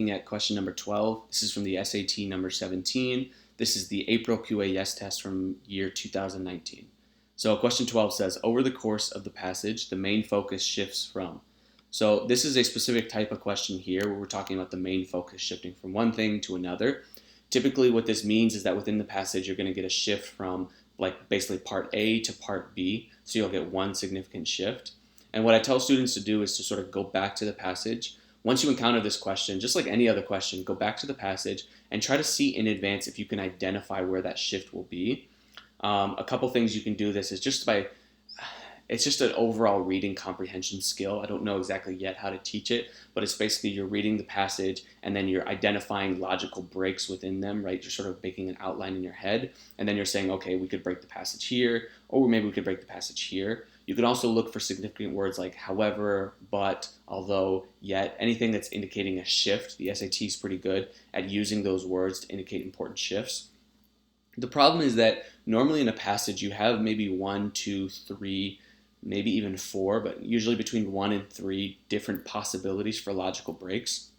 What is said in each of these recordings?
At question number 12. This is from the SAT number 17. This is the April QA Yes test from year 2019. So question 12 says, over the course of the passage, the main focus shifts from. So this is a specific type of question here where we're talking about the main focus shifting from one thing to another. Typically what this means is that within the passage you're going to get a shift from like basically part A to part B. So you'll get one significant shift. And what I tell students to do is to sort of go back to the passage. Once you encounter this question, just like any other question, go back to the passage and try to see in advance if you can identify where that shift will be. A couple things you can do this is it's just an overall reading comprehension skill. I don't know exactly yet how to teach it, but it's basically you're reading the passage and then you're identifying logical breaks within them, right? You're sort of making an outline in your head, and then you're saying, okay, we could break the passage here, or maybe we could break the passage here. You can also look for significant words like however, but, although, yet, anything that's indicating a shift. The SAT is pretty good at using those words to indicate important shifts. The problem is that normally in a passage you have maybe 1, 2, 3, maybe even 4, but usually between 1 and 3 different possibilities for logical breaks,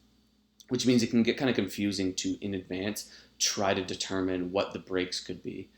which means it can get kind of confusing to, in advance, try to determine what the breaks could be.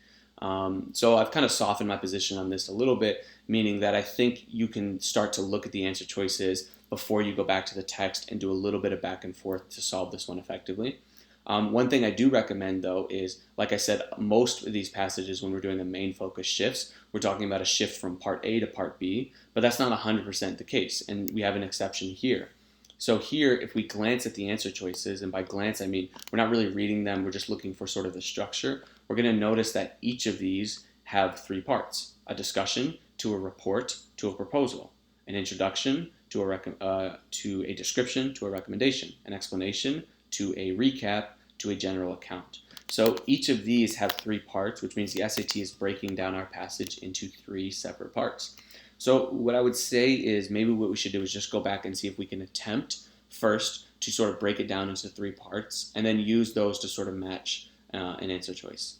So I've kind of softened my position on this a little bit, meaning that I think you can start to look at the answer choices before you go back to the text and do a little bit of back and forth to solve this one effectively. One thing I do recommend, though, is, like I said, most of these passages, when we're doing a main focus shifts, we're talking about a shift from part A to part B, but that's not 100% the case, and we have an exception here. So here, if we glance at the answer choices, and by glance I mean we're not really reading them, we're just looking for sort of the structure, we're going to notice that each of these have 3 parts: a discussion, to a report, to a proposal, an introduction, to a description, to a recommendation, an explanation, to a recap, to a general account. So each of these have 3 parts, which means the SAT is breaking down our passage into 3 separate parts. So what I would say is maybe what we should do is just go back and see if we can attempt first to sort of break it down into 3 parts and then use those to sort of match an answer choice.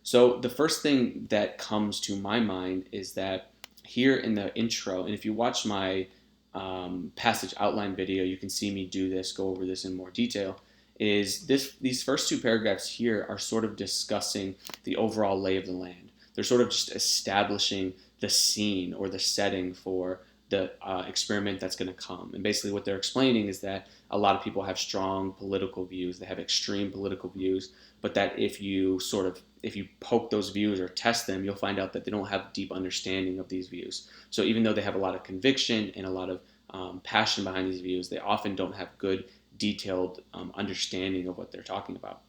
So the first thing that comes to my mind is that here in the intro, and if you watch my passage outline video, you can see me do this, go over this in more detail, is these first 2 paragraphs here are sort of discussing the overall lay of the land. They're sort of just establishing the scene or the setting for the experiment that's going to come. And basically what they're explaining is that a lot of people have strong political views, they have extreme political views, but that if you poke those views or test them, you'll find out that they don't have deep understanding of these views. So even though they have a lot of conviction and a lot of passion behind these views, they often don't have good, detailed understanding of what they're talking about.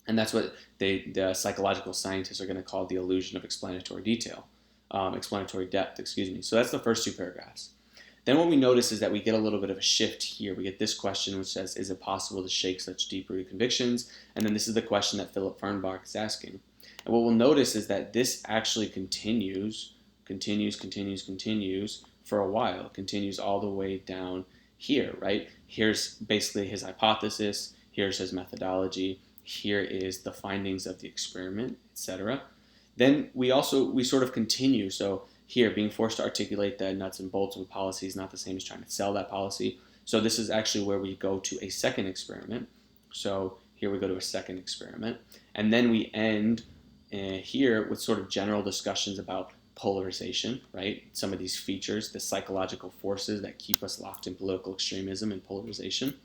And that's what the psychological scientists are going to call the illusion of explanatory depth, excuse me. So that's the first 2 paragraphs. Then what we notice is that we get a little bit of a shift here. We get this question which says, is it possible to shake such deep-rooted convictions? And then this is the question that Philip Fernbach is asking. And what we'll notice is that this actually continues for a while, continues all the way down here, right? Here's basically his hypothesis, here's his methodology, here is the findings of the experiment, etc. Then we sort of continue. So here, being forced to articulate the nuts and bolts of a policy is not the same as trying to sell that policy. So this is actually where we go to a second experiment. So here we go to a second experiment. And then we end here with sort of general discussions about polarization, right? Some of these features, the psychological forces that keep us locked in political extremism and polarization.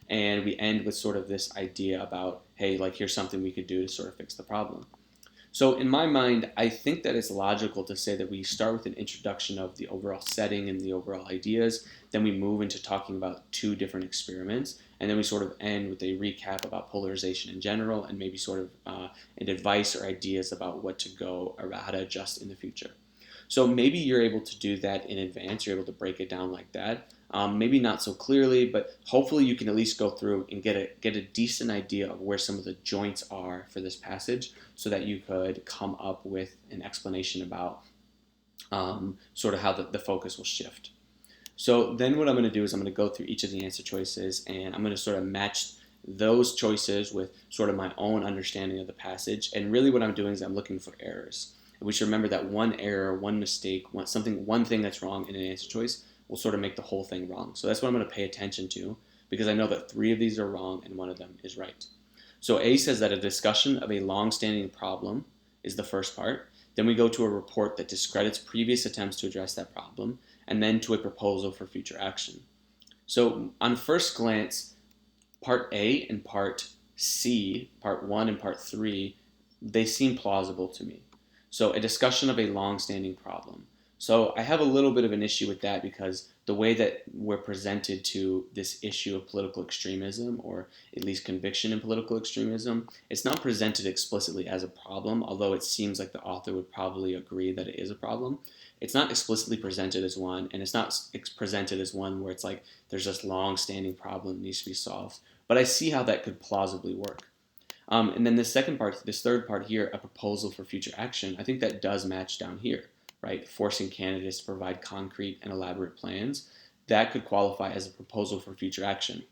And we end with sort of this idea about, hey, like here's something we could do to sort of fix the problem. So in my mind, I think that it's logical to say that we start with an introduction of the overall setting and the overall ideas, then we move into talking about 2 different experiments, and then we sort of end with a recap about polarization in general and maybe sort of an advice or ideas about what to go or how to adjust in the future. So maybe you're able to do that in advance, you're able to break it down like that. Maybe not so clearly, but hopefully you can at least go through and get a decent idea of where some of the joints are for this passage so that you could come up with an explanation about sort of how the focus will shift. So then what I'm going to do is I'm going to go through each of the answer choices and I'm going to sort of match those choices with sort of my own understanding of the passage. And really what I'm doing is I'm looking for errors. And we should remember that one error, one mistake, one thing that's wrong in an answer choice will sort of make the whole thing wrong. So that's what I'm going to pay attention to. because I know that 3 of these are wrong and 1 of them is right. So A says that a discussion of a long-standing problem is the first part. Then we go to a report that discredits previous attempts to address that problem, and then to a proposal for future action. So on first glance, part A and part C, part 1 and part 3, they seem plausible to me. So a discussion of a long-standing problem. So I have a little bit of an issue with that because the way that we're presented to this issue of political extremism, or at least conviction in political extremism, it's not presented explicitly as a problem, although it seems like the author would probably agree that it is a problem. It's not explicitly presented as one, and it's not presented as one where it's like there's this long-standing problem that needs to be solved. But I see how that could plausibly work. And then the second part, this third part here, a proposal for future action, I think that does match down here, right? Forcing candidates to provide concrete and elaborate plans. That could qualify as a proposal for future action.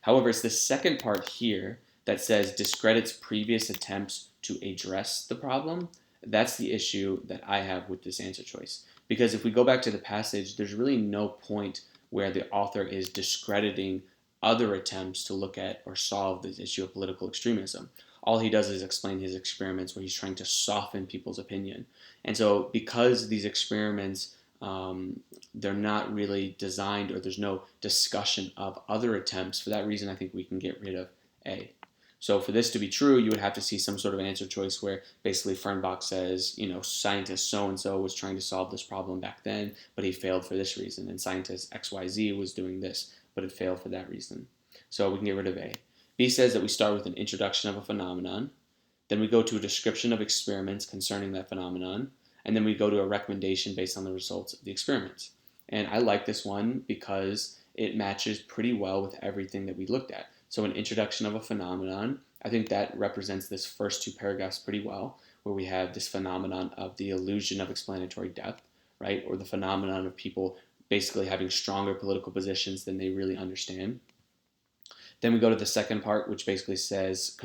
However, it's the second part here that says discredits previous attempts to address the problem. That's the issue that I have with this answer choice. Because if we go back to the passage, there's really no point where the author is discrediting other attempts to look at or solve this issue of political extremism. All he does is explain his experiments where he's trying to soften people's opinion. And so because these experiments, they're not really designed, or there's no discussion of other attempts, for that reason I think we can get rid of A. So for this to be true, you would have to see some sort of answer choice where basically Fernbach says, scientist so-and-so was trying to solve this problem back then, but he failed for this reason, and scientist XYZ was doing this, but it failed for that reason. So we can get rid of A. B says that we start with an introduction of a phenomenon, then we go to a description of experiments concerning that phenomenon, and then we go to a recommendation based on the results of the experiments. And I like this one because it matches pretty well with everything that we looked at. So an introduction of a phenomenon, I think that represents this first 2 paragraphs pretty well, where we have this phenomenon of the illusion of explanatory depth, right? Or the phenomenon of people basically having stronger political positions than they really understand. Then we go to the second part, which basically says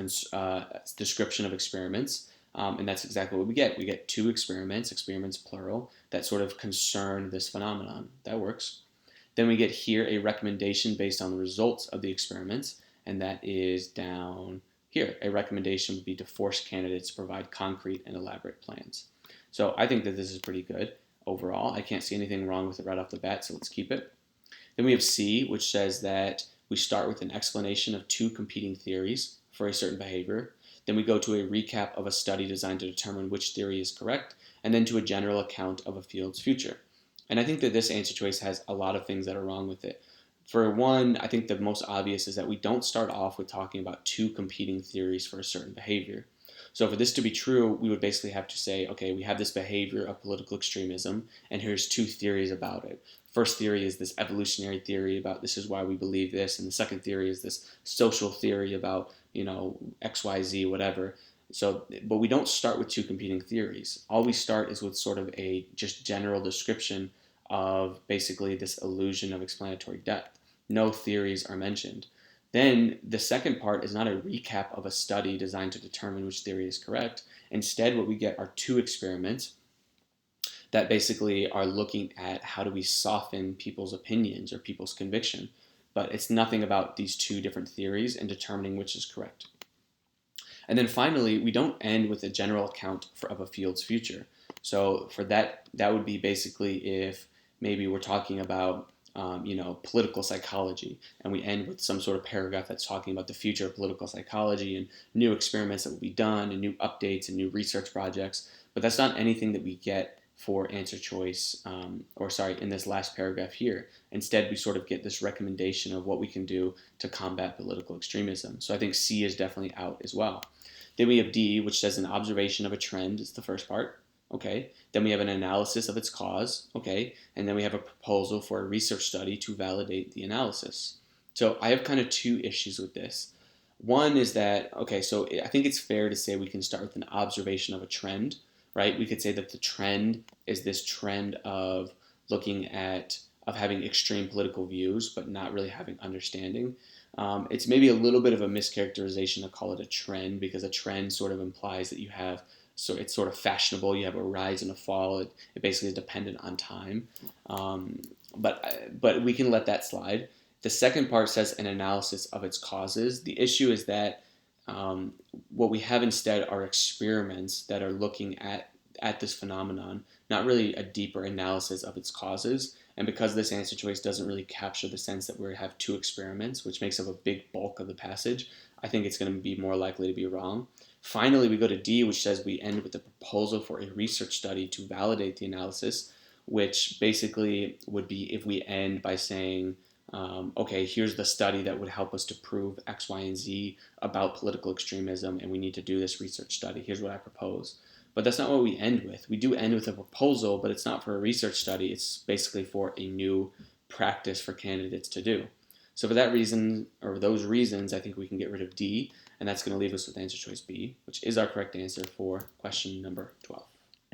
description of experiments. And that's exactly what we get. We get 2 experiments plural, that sort of concern this phenomenon. That works. Then we get here a recommendation based on the results of the experiments, and that is down here. A recommendation would be to force candidates to provide concrete and elaborate plans. So I think that this is pretty good overall. I can't see anything wrong with it right off the bat, so let's keep it. Then we have C, which says that we start with an explanation of 2 competing theories for a certain behavior. Then we go to a recap of a study designed to determine which theory is correct, and then to a general account of a field's future. And I think that this answer choice has a lot of things that are wrong with it. For one, I think the most obvious is that we don't start off with talking about 2 competing theories for a certain behavior. So for this to be true, we would basically have to say, okay, we have this behavior of political extremism, and here's 2 theories about it. First theory is this evolutionary theory about this is why we believe this, and the second theory is this social theory about, XYZ, whatever. So, but we don't start with 2 competing theories. All we start is with sort of a just general description of basically this illusion of explanatory depth. No theories are mentioned. Then the second part is not a recap of a study designed to determine which theory is correct. Instead, what we get are 2 experiments that basically are looking at how do we soften people's opinions or people's conviction. But it's nothing about these 2 different theories and determining which is correct. And then finally, we don't end with a general account of a field's future. So for that would be basically if maybe we're talking about political psychology, and we end with some sort of paragraph that's talking about the future of political psychology and new experiments that will be done and new updates and new research projects. But that's not anything that we get for answer choice, in this last paragraph here. Instead, we sort of get this recommendation of what we can do to combat political extremism. So I think C is definitely out as well. Then we have D, which says an observation of a trend is the first part. Okay. Then we have an analysis of its cause. Okay. And then we have a proposal for a research study to validate the analysis. So I have kind of 2 issues with this. One is that, okay, so I think it's fair to say we can start with an observation of a trend, right? We could say that the trend is this trend of having extreme political views, but not really having understanding. It's maybe a little bit of a mischaracterization to call it a trend, because a trend sort of implies that it's sort of fashionable. You have a rise and a fall. It basically is dependent on time. But we can let that slide. The second part says an analysis of its causes. The issue is that what we have instead are experiments that are looking at this phenomenon, not really a deeper analysis of its causes. And because this answer choice doesn't really capture the sense that we have two experiments, which makes up a big bulk of the passage, I think it's going to be more likely to be wrong. Finally, we go to D, which says we end with a proposal for a research study to validate the analysis, which basically would be if we end by saying, okay, here's the study that would help us to prove X, Y, and Z about political extremism, and we need to do this research study. Here's what I propose. But that's not what we end with. We do end with a proposal, but it's not for a research study. It's basically for a new practice for candidates to do. So for that reason, or those reasons, I think we can get rid of D, and that's going to leave us with answer choice B, which is our correct answer for question number 12.